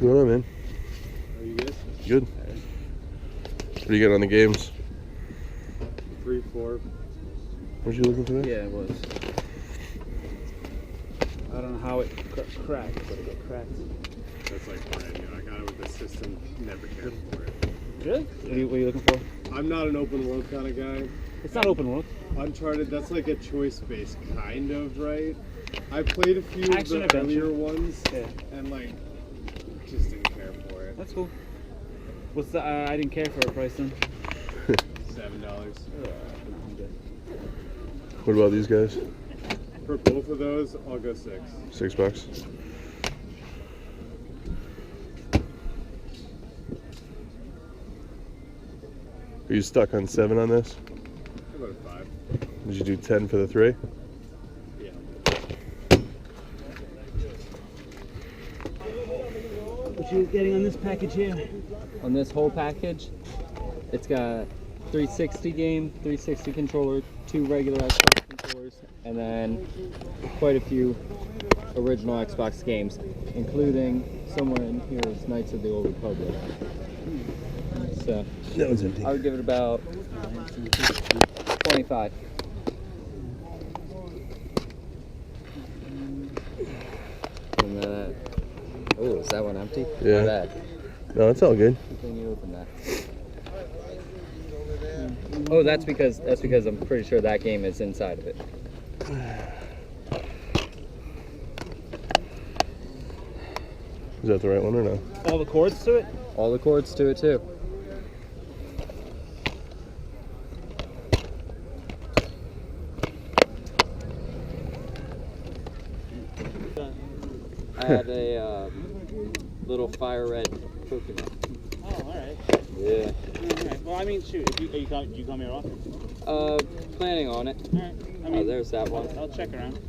going on, man? How are you guys? Good. What do you got on the games? 3, 4. Were you looking for that? Yeah, it was. I don't know how it cracked, but it got cracked. That's like brand new. I got it with the system. Never cared for it. Really? What are you looking for? I'm not an open world kind of guy. It's not open world. Uncharted, that's like a choice-based kind of, right? I played a few Action of the adventure. earlier ones, Yeah. and like, just didn't care for it. That's cool. What's the? I didn't care for a price then. $7 I'm good. What about these guys? for both of those. I'll go $6. $6. Are you stuck on 7 on this? How about a 5? Did you do 10 for the 3? Yeah. What you getting on this package here? On this whole package, it's got 360 game, 360 controller, 2 regular Xbox controllers, and then quite a few original Xbox games, including somewhere in here is Knights of the Old Republic. So That one's empty. I would give it about 25. And oh, is that one empty? Yeah. My bad. No, it's all good. Can you open that? Oh, that's because I'm pretty sure that game is inside of it. Is that the right one or no? All the cords to it? All the cords to it too. I had a little fire red Pokemon. Oh, all right. Yeah. All right. Well, I mean, shoot. If you come here often? Planning on it. All right. I mean, There's that one. I'll check around.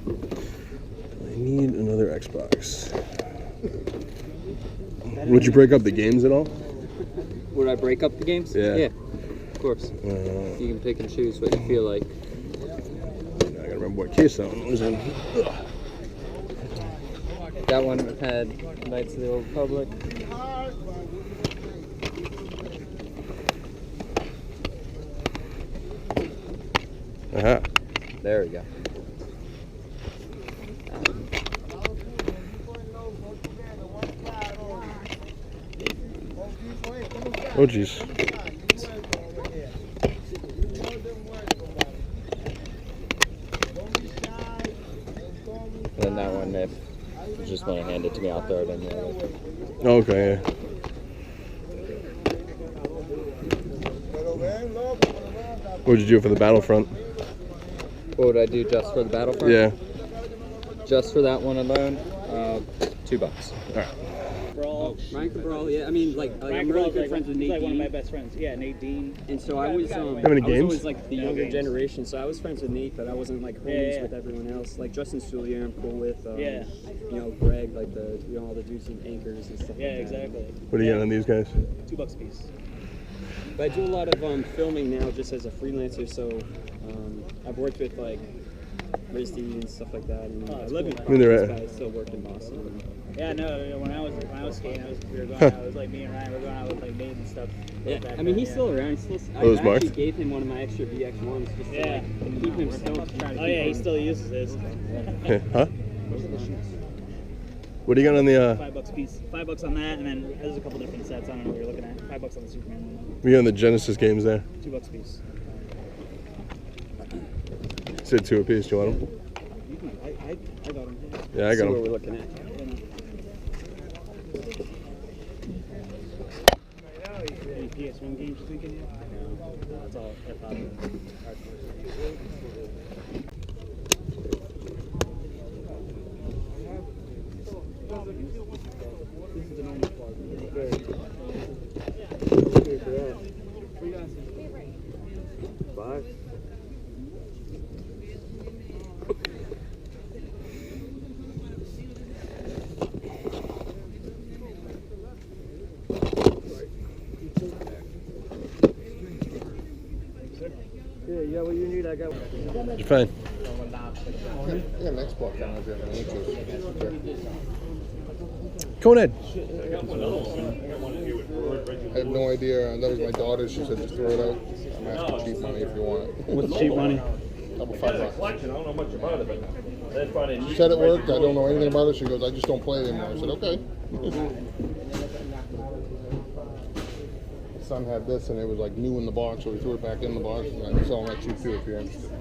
I need another Xbox. Would you break up the games at all? Would I break up the games? Yeah. Yeah. Of course. You can pick and choose what you feel like. I gotta remember what case that one was in. That one had Knights of the Old Republic. Aha. There we go. Oh, jeez. And then that one, if you just want to hand it to me, I'll throw it in there. Okay, yeah. What would you do for the Battlefront? What would I do just for the Battlefront? Yeah. Just for that one alone, $2. Alright. Brawl. Ryan Cabral, yeah. I mean, like I'm Ryan really Cabral's good friends with Nate He's like one of my Dean. best friends. Yeah, Nate Dean. And so I was, How many I was games? always like the younger games. generation, so I was friends with Nate, but I wasn't like homies Yeah. with everyone else. Like Justin Soulier, I'm cool with. Yeah. You know, Greg, like all the dudes in Anchors and stuff. Yeah, like that. exactly. What do you got on these guys? $2 a piece. But I do a lot of filming now, just as a freelancer. So I've worked with like RISD and stuff like that. And Oh, I that's love cool. you. I mean, they're This guy still worked in Boston. Yeah, no. When I was skating, we were going out. It was like me and Ryan were going out with like Nate and stuff. Yeah, Back I mean, then, he's yeah. still around. He's still. Those I marked? actually gave him one of my extra VX1s just to Yeah. like, keep him stoked. Trying to Oh keep yeah, he him. still uses his. Huh? What do you got on the, $5 a piece. $5 on that, and then there's a couple different sets. I don't know what you're looking at. $5 on the Superman one. what do you got on the Genesis games there? $2 a piece. You said 2 apiece. Do you want them? You can, I got him. Yeah, I See got what them. we're looking at. Any PS1 games you thinking? No, that's all hip-hop and hardcore. This is the normal part. Five. Yeah, what you need, I got. You're fine. Yeah, an Xbox on if you have any interest. Go ahead. I have no idea. That was my daughter. She said just throw it out. I'm asking cheap money if you want it. What's cheap money? Couple $5. She said it worked. I don't know anything about it. She goes, I just don't play it anymore. I said, okay. My son had this and it was like new in the box, so we threw it back in the box. And I'm selling that cheap too if you're interested.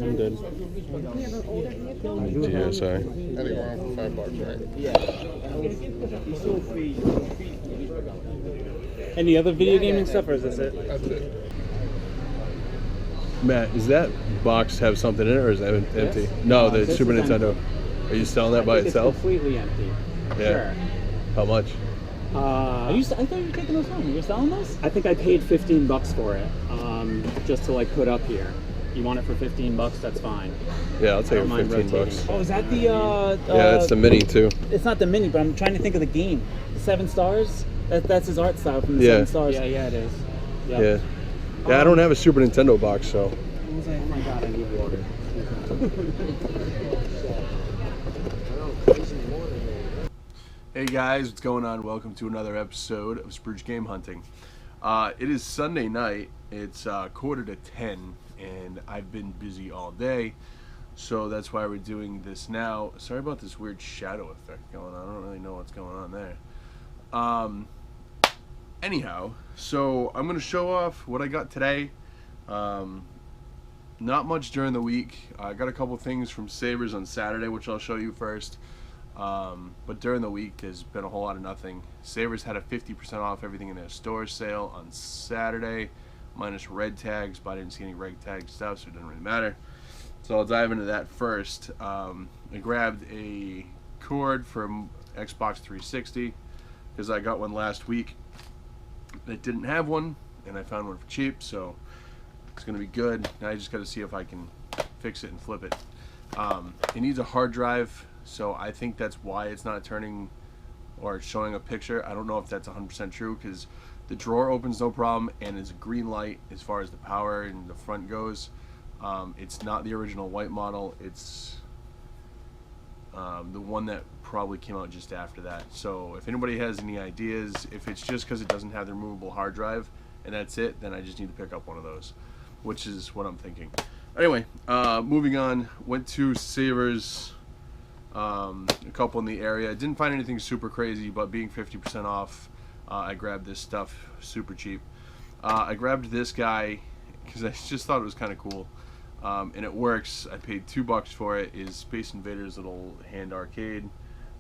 I'm good. Yeah, sorry. Anything wrong for $5, right? Any other video gaming stuff, or is this it? That's it. Matt, does that box have something in it, or is that empty? Yes. No, the This Super is Nintendo. empty. Are you selling that by It's itself? completely empty. Yeah. How much? Sure. I thought you were taking those home. You're selling those? I think I paid $15 for it, just to like put up here. You want it for $15? That's fine. Yeah, I'll take I it don't for mind 15 bucks. rotating. Oh, is that the? Yeah, that's the mini too. It's not the mini, but I'm trying to think of the game. The 7 Stars. That's his art style from the Yeah. 7 Stars. Yeah, it is. Yep. Yeah. Yeah, I don't have a Super Nintendo box, so. Oh my god, I need water. Hey guys, what's going on? Welcome to another episode of Spruce Game Hunting. It is Sunday night. It's 9:45, and I've been busy all day, so that's why we're doing this now. Sorry about this weird shadow effect going on. I don't really know what's going on there. Anyhow, so I'm going to show off what I got today. Not much during the week. I got a couple things from Savers on Saturday, which I'll show you first. But during the week, there's been a whole lot of nothing. Savers had a 50% off everything in their store sale on Saturday, minus red tags, but I didn't see any red tag stuff, so it didn't really matter. So I'll dive into that first. I grabbed a cord from Xbox 360 because I got one last week that didn't have one, and I found one for cheap, so it's going to be good. Now I just got to see if I can fix it and flip it. It needs a hard drive, so I think that's why it's not turning or showing a picture. I don't know if that's 100% true, because the drawer opens no problem and is a green light as far as the power and the front goes. It's not the original white model. It's the one that probably came out just after that. So if anybody has any ideas, if it's just because it doesn't have the removable hard drive and that's it, then I just need to pick up one of those, which is what I'm thinking. Anyway, moving on, went to Savers, a couple in the area. I didn't find anything super crazy, but being 50% off, I grabbed this stuff super cheap. I grabbed this guy because I just thought it was kind of cool, and it works. I paid $2 for it. Is Space Invaders' little hand arcade.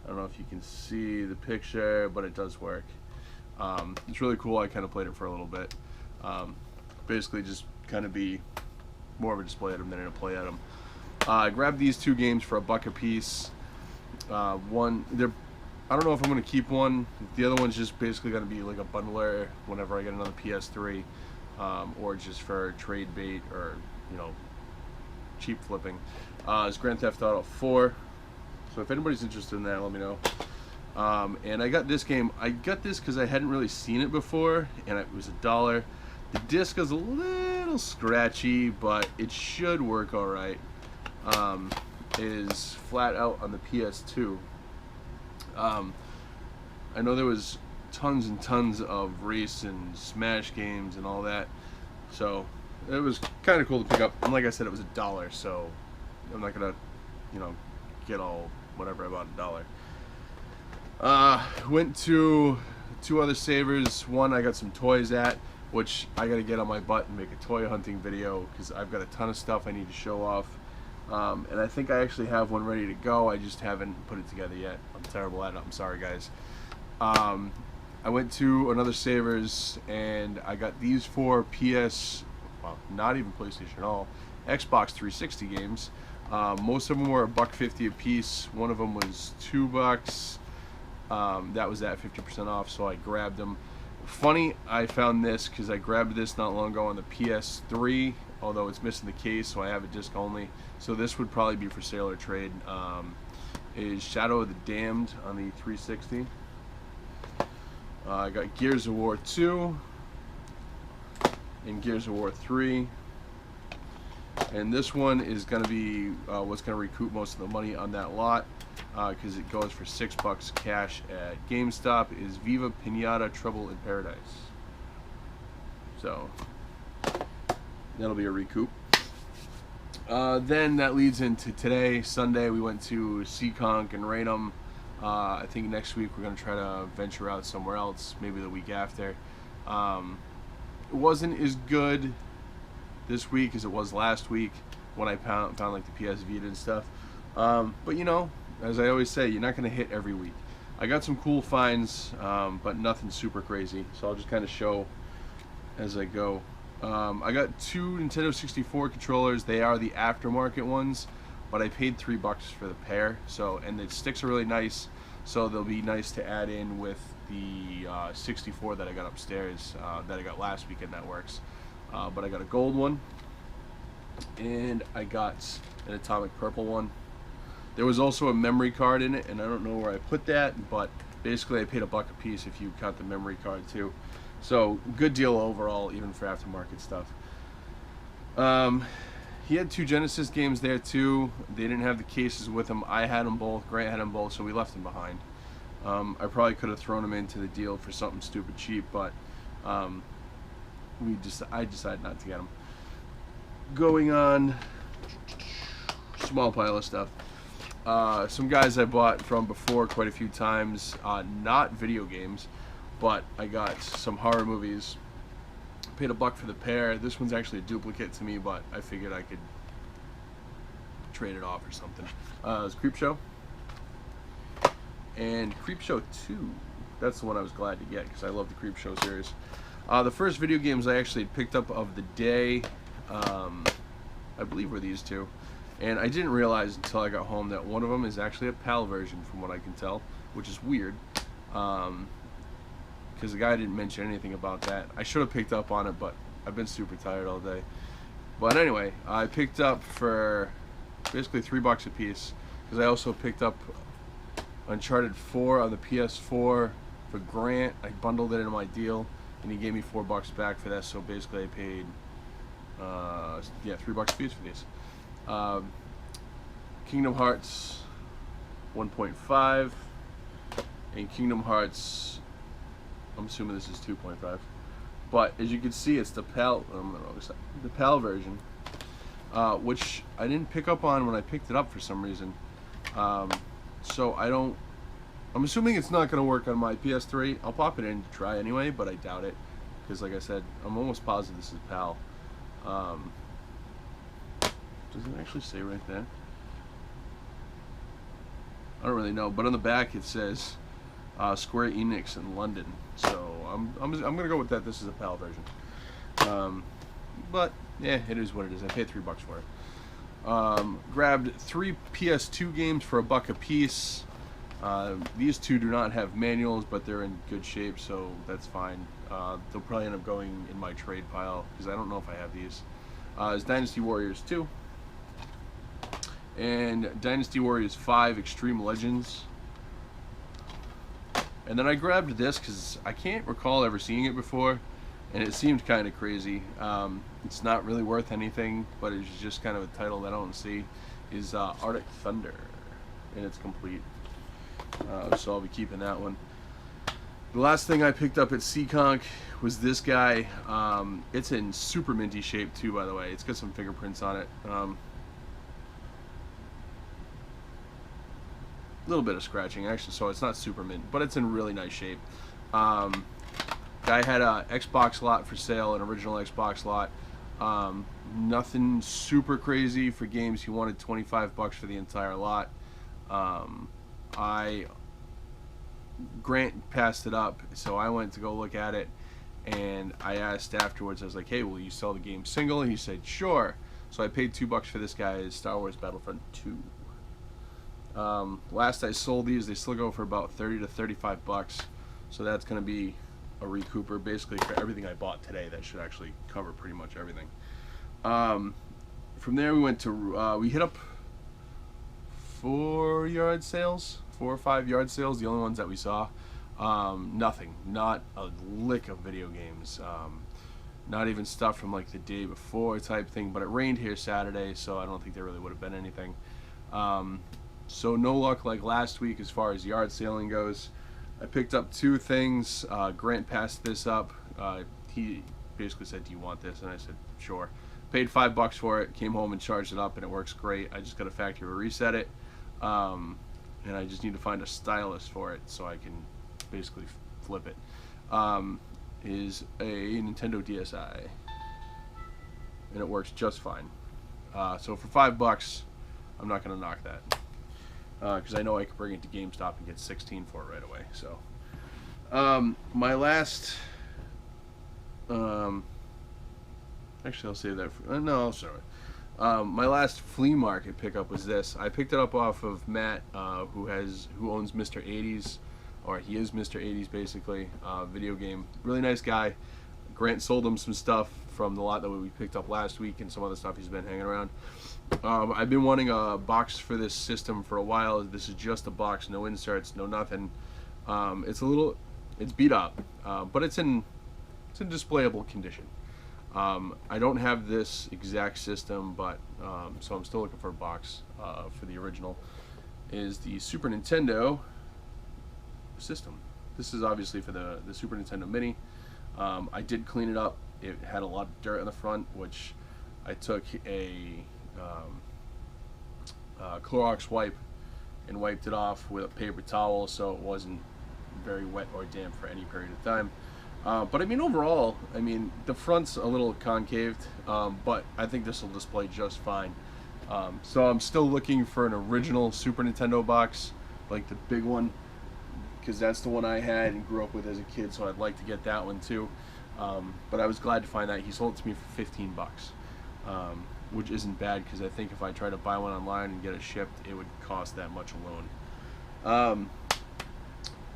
I don't know if you can see the picture, but it does work. It's really cool. I kind of played it for a little bit. Basically just kind of be more of a display item than a play item. I grabbed these two games for $1 a piece. I don't know if I'm going to keep one. The other one's just basically going to be like a bundler whenever I get another PS3, or just for trade bait or, you know, cheap flipping. It's Grand Theft Auto 4. So if anybody's interested in that, let me know. And I got this game. I got this because I hadn't really seen it before, and it was $1. The disc is a little scratchy, but it should work all right. Is Flat Out on the PS2. I know there was tons and tons of race and smash games and all that, so it was kind of cool to pick up. And like I said, it was $1, so I'm not gonna, you know, get all whatever about $1. Went to two other Savers. One I got some toys at, which I gotta get on my butt and make a toy hunting video because I've got a ton of stuff I need to show off. And I think I actually have one ready to go. I just haven't put it together yet. I'm terrible at it. I'm sorry, guys. I went to another Savers and I got these four well, not even PlayStation at all, Xbox 360 games. Most of them were $1.50 a piece. One of them was $2. That was at 50% off, so I grabbed them. Funny, I found this because I grabbed this not long ago on the PS3, although it's missing the case, so I have it disc only. So this would probably be for sale or trade. Is Shadow of the Damned on the 360. I got Gears of War 2. in Gears of War 3. And this one is going to be what's going to recoup most of the money on that lot, because it goes for $6 cash at GameStop, is Viva Pinata Trouble in Paradise. So that'll be a recoup. Then that leads into today, Sunday. We went to Seekonk and Raynham. I think next week we're going to try to venture out somewhere else, maybe the week after. It wasn't as good this week as it was last week when I found like the PS Vita and stuff. But you know, as I always say, you're not going to hit every week. I got some cool finds, but nothing super crazy. So I'll just kind of show as I go. I got 2 Nintendo 64 controllers. They are the aftermarket ones, but I paid $3 for the pair. So, and the sticks are really nice, so they'll be nice to add in with the 64 that I got upstairs, that I got last weekend. That works. But I got a gold one, and I got an atomic purple one. There was also a memory card in it, and I don't know where I put that, but basically I paid $1 a piece if you count the memory card too. So good deal overall, even for aftermarket stuff. He had 2 Genesis games there too. They didn't have the cases with them. I had them both. Grant had them both, so we left them behind. I probably could have thrown them into the deal for something stupid cheap, but I decided not to get them. Going on, small pile of stuff. Some guys I bought from before quite a few times, not video games, but I got some horror movies. Paid $1 for the pair. This one's actually a duplicate to me, but I figured I could trade it off or something. It was Creepshow. And Creepshow 2. That's the one I was glad to get because I love the Creepshow series. The first video games I actually picked up of the day, I believe were these 2. And I didn't realize until I got home that one of them is actually a PAL version from what I can tell, which is weird. Because the guy didn't mention anything about that. I should have picked up on it, but I've been super tired all day. But anyway, I picked up for basically $3 a piece, because I also picked up Uncharted 4 on the PS4 for Grant. I bundled it in my deal, and he gave me $4 back for that. So basically, I paid $3 a piece for these. Kingdom Hearts 1.5 and Kingdom Hearts, I'm assuming this is 2.5, but as you can see, it's the PAL. I'm on the wrong side. The PAL version, which I didn't pick up on when I picked it up for some reason. So I'm assuming it's not going to work on my PS3. I'll pop it in to try anyway, but I doubt it, because like I said, I'm almost positive this is PAL. Does it actually say right there? I don't really know, but on the back it says Square Enix in London. So I'm gonna go with that. This is a PAL version. But yeah, it is what it is. I paid $3 for it. Grabbed 3 PS2 games for $1 a piece. These 2 do not have manuals, but they're in good shape, so that's fine. They'll probably end up going in my trade pile because I don't know if I have these. It's Dynasty Warriors 2 and Dynasty Warriors 5 Extreme Legends. And then I grabbed this because I can't recall ever seeing it before, and it seemed kind of crazy. It's not really worth anything, but it's just kind of a title that I don't see. Is Arctic Thunder, and it's complete. So I'll be keeping that one. The last thing I picked up at Seekonk was this guy. It's in super minty shape too, by the way. It's got some fingerprints on it. A little bit of scratching actually, so it's not super mint, but it's in really nice shape. Guy had a Xbox lot for sale, an original Xbox lot. Nothing super crazy for games. He wanted $25 for the entire lot. Grant passed it up, so I went to go look at it, and I asked afterwards, I was like, hey, will you sell the game single? And he said, sure. So I paid $2 for this guy's Star Wars Battlefront 2. Last I sold these, they still go for about $30 to $35, so that's going to be a recouper basically for everything I bought today. That should actually cover pretty much everything. From there we went to we hit up 4 yard sales, 4 or 5 yard sales, the only ones that we saw. Nothing, not a lick of video games. not even stuff from like the day before type thing, but it rained here Saturday, so I don't think there really would have been anything. So no luck like last week as far as yard sailing goes. I picked up 2 things. Grant passed this up. He basically said, do you want this? And I said, sure. Paid $5 for it, came home and charged it up, and it works great. I just got a factory reset it, and I just need to find a stylus for it so I can basically flip it. Is a Nintendo DSi, and it works just fine. So for $5, I'm not going to knock that, because I know I could bring it to GameStop and get 16 for it right away. So my last, actually I'll save that for, no, I'll show it. My last flea market pickup was this. I picked it up off of Matt, who owns Mr. 80s, or he is Mr. 80s basically, video game. Really nice guy. Grant sold him some stuff from the lot that we picked up last week and some other stuff he's been hanging around. I've been wanting a box for this system for a while. This is just a box, no inserts, no nothing. It's beat up, but it's in displayable condition. I don't have this exact system, but so I'm still looking for a box for the original. Is the Super Nintendo system. This is obviously for the Super Nintendo Mini. I did clean it up. It had a lot of dirt in the front, which I took a Clorox wipe and wiped it off with a paper towel so it wasn't very wet or damp for any period of time. But I mean, overall, I mean, the front's a little concaved, but I think this will display just fine. So I'm still looking for an original Super Nintendo box, like the big one, because that's the one I had and grew up with as a kid, so I'd like to get that one too. But I was glad to find that he sold it to me for 15 bucks, which isn't bad, because I think if I try to buy one online and get it shipped, it would cost that much alone.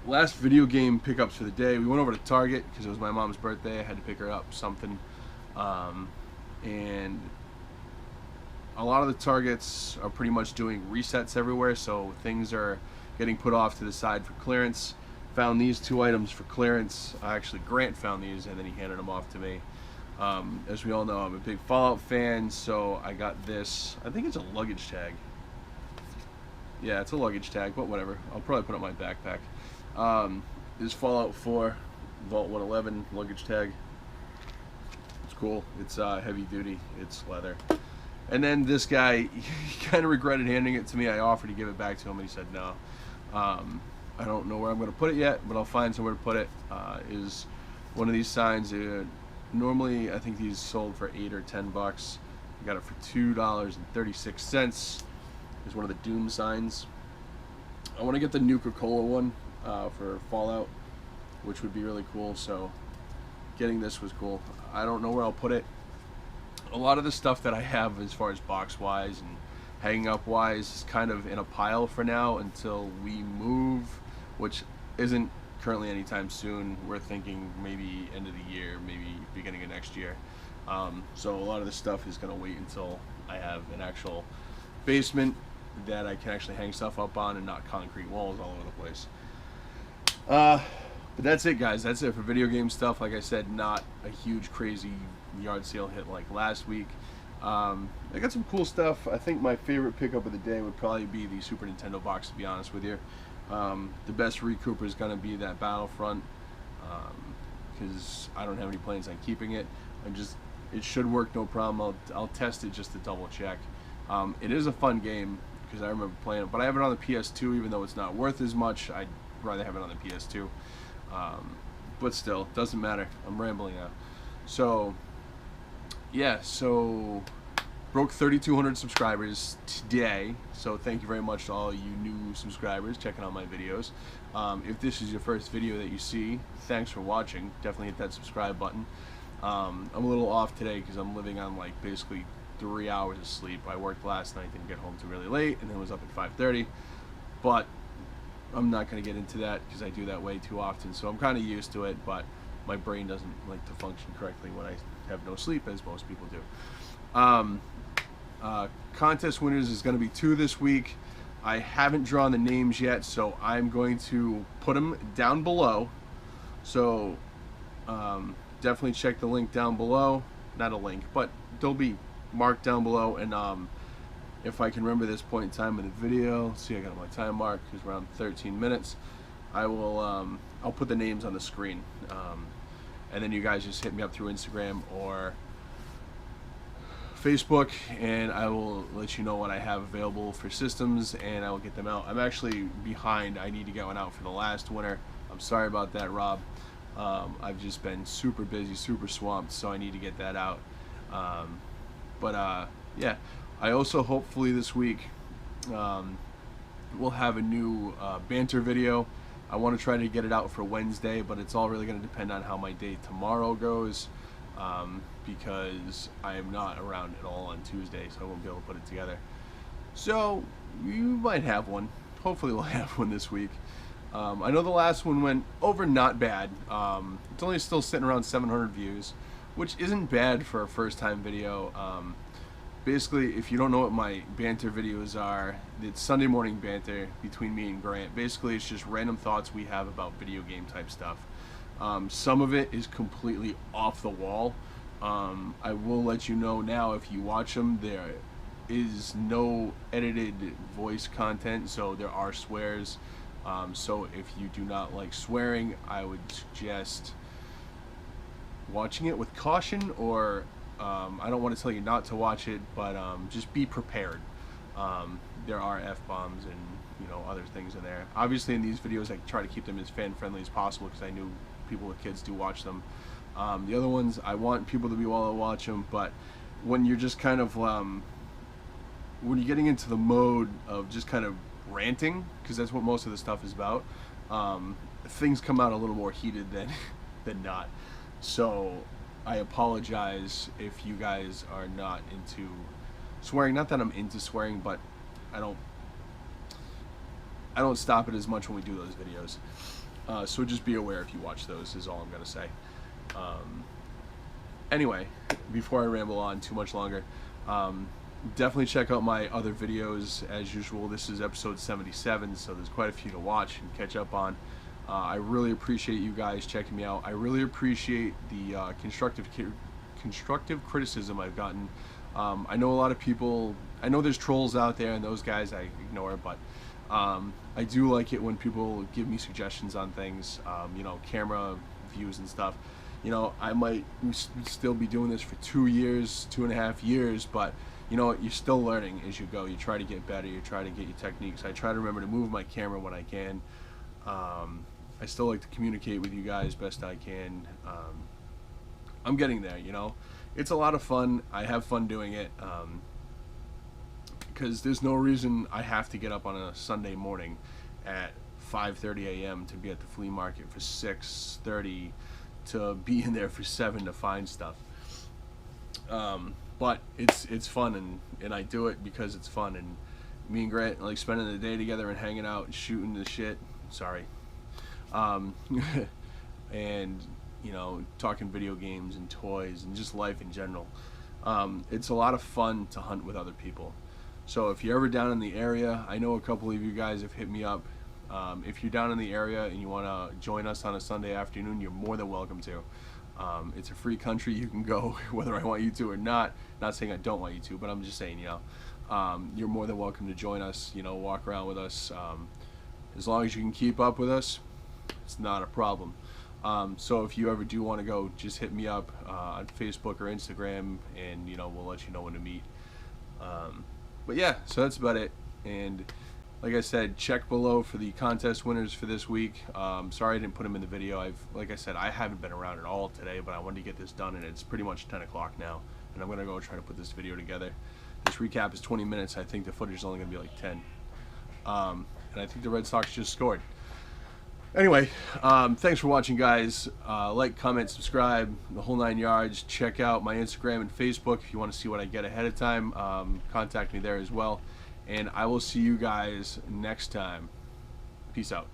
Last video game pickups for the day. We went over to Target because it was my mom's birthday. I had to pick her up something, and a lot of the Targets are pretty much doing resets everywhere, so things are getting put off to the side for clearance. Found these 2 items for clearance. Actually, Grant found these and then he handed them off to me. As we all know, I'm a big Fallout fan, so I got this. I think it's a luggage tag. Yeah, it's a luggage tag, but whatever. I'll probably put it in my backpack. This Fallout 4 Vault 111 luggage tag. It's cool. It's heavy duty. It's leather. And then this guy, he kind of regretted handing it to me. I offered to give it back to him, and he said no. I don't know where I'm going to put it yet, but I'll find somewhere to put it. Is one of these signs. Normally, I think these sold for $8 or $10. I got it for $2.36. Is one of the Doom signs. I want to get the Nuka-Cola one for Fallout, which would be really cool. So getting this was cool. I don't know where I'll put it. A lot of the stuff that I have as far as box wise and hanging up wise is kind of in a pile for now until we move, which isn't currently anytime soon. We're thinking maybe end of the year, maybe beginning of next year. So a lot of this stuff is going to wait until I have an actual basement that I can actually hang stuff up on and not concrete walls all over the place. But that's it, guys. That's it for video game stuff. Like I said, not a huge crazy yard sale hit like last week. I got some cool stuff. I think my favorite pickup of the day would probably be the Super Nintendo box, to be honest with you. The best recouper is going to be that Battlefront, because I don't have any plans on keeping it. It should work no problem. I'll test it just to double check. It is a fun game because I remember playing it, but I have it on the PS2, even though it's not worth as much. I'd rather have it on the PS2. But still, doesn't matter. I'm rambling now. So yeah, so broke 3,200 subscribers today, so thank you very much to all you new subscribers checking out my videos. If this is your first video that you see, thanks for watching. Definitely hit that subscribe button. I'm a little off today because I'm living on like basically 3 hours of sleep. I worked last night, didn't get home too really late, and then was up at 5:30, but I'm not going to get into that because I do that way too often, so I'm kind of used to it, but my brain doesn't like to function correctly when I have no sleep, as most people do. Contest winners is going to be 2 this week. I haven't drawn the names yet, so I'm going to put them down below. So definitely check the link down below. Not a link, but they'll be marked down below. And if I can remember this point in time in the video, see, I got my time mark, it's around 13 minutes. I will I'll put the names on the screen, and then you guys just hit me up through Instagram or Facebook, and I will let you know what I have available for systems, and I will get them out. I'm actually behind. I need to get one out for the last winter. I'm sorry about that, Rob. I've just been super busy, super swamped, so I need to get that out. Yeah, I also hopefully this week we'll have a new banter video. I want to try to get it out for Wednesday, but it's all really going to depend on how my day tomorrow goes, because I am not around at all on Tuesday, so I won't be able to put it together. So you might have one. Hopefully we'll have one this week. I know the last one went over not bad. It's only still sitting around 700 views, which isn't bad for a first time video. Basically, if you don't know what my banter videos are, it's Sunday morning banter between me and Grant. Basically, it's just random thoughts we have about video game type stuff. Some of it is completely off the wall. I will let you know now, if you watch them, there is no edited voice content, so there are swears. So if you do not like swearing, I would suggest watching it with caution, or I don't want to tell you not to watch it, but just be prepared. There are F-bombs and other things in there. Obviously in these videos I try to keep them as fan friendly as possible, because I knew people with kids do watch them. The other ones, I want people to be able to watch them, but when you're just kind of when you're getting into the mode of just kind of ranting, because that's what most of the stuff is about, things come out a little more heated than not. So I apologize if you guys are not into swearing. Not that I'm into swearing, but I don't stop it as much when we do those videos. So just be aware if you watch those, is all I'm gonna say. Anyway, before I ramble on too much longer, definitely check out my other videos as usual. This is episode 77, so there's quite a few to watch and catch up on. I really appreciate you guys checking me out. I really appreciate the constructive criticism I've gotten. I know a lot of people, I know there's trolls out there, and those guys I ignore, but I do like it when people give me suggestions on things, camera views and stuff. I might still be doing this for 2 years, 2.5 years, but you're still learning as you go. You try to get better, you try to get your techniques. I try to remember to move my camera when I can. I still like to communicate with you guys best I can. I'm getting there, It's a lot of fun. I have fun doing it, because there's no reason I have to get up on a Sunday morning at 5:30 a.m. to be at the flea market for 6:30 to be in there for 7 to find stuff. But it's fun, and I do it because it's fun, and me and Grant like spending the day together and hanging out and shooting the shit. Sorry. And talking video games and toys and just life in general. It's a lot of fun to hunt with other people. So if you're ever down in the area, I know a couple of you guys have hit me up. If you're down in the area and you want to join us on a Sunday afternoon, you're more than welcome to. It's a free country. You can go whether I want you to or not. Not saying I don't want you to, but I'm just saying, you're more than welcome to join us, walk around with us. As long as you can keep up with us, it's not a problem. So if you ever do want to go, just hit me up on Facebook or Instagram, and we'll let you know when to meet. But yeah, so that's about it. And like I said, check below for the contest winners for this week. Sorry I didn't put them in the video. Like I said, I haven't been around at all today, but I wanted to get this done, and it's pretty much 10 o'clock now, and I'm gonna go try to put this video together. This recap is 20 minutes. I think the footage is only gonna be like 10. And I think the Red Sox just scored. Anyway, thanks for watching, guys. Like, comment, subscribe, the whole 9 yards. Check out my Instagram and Facebook if you want to see what I get ahead of time. Contact me there as well. And I will see you guys next time. Peace out.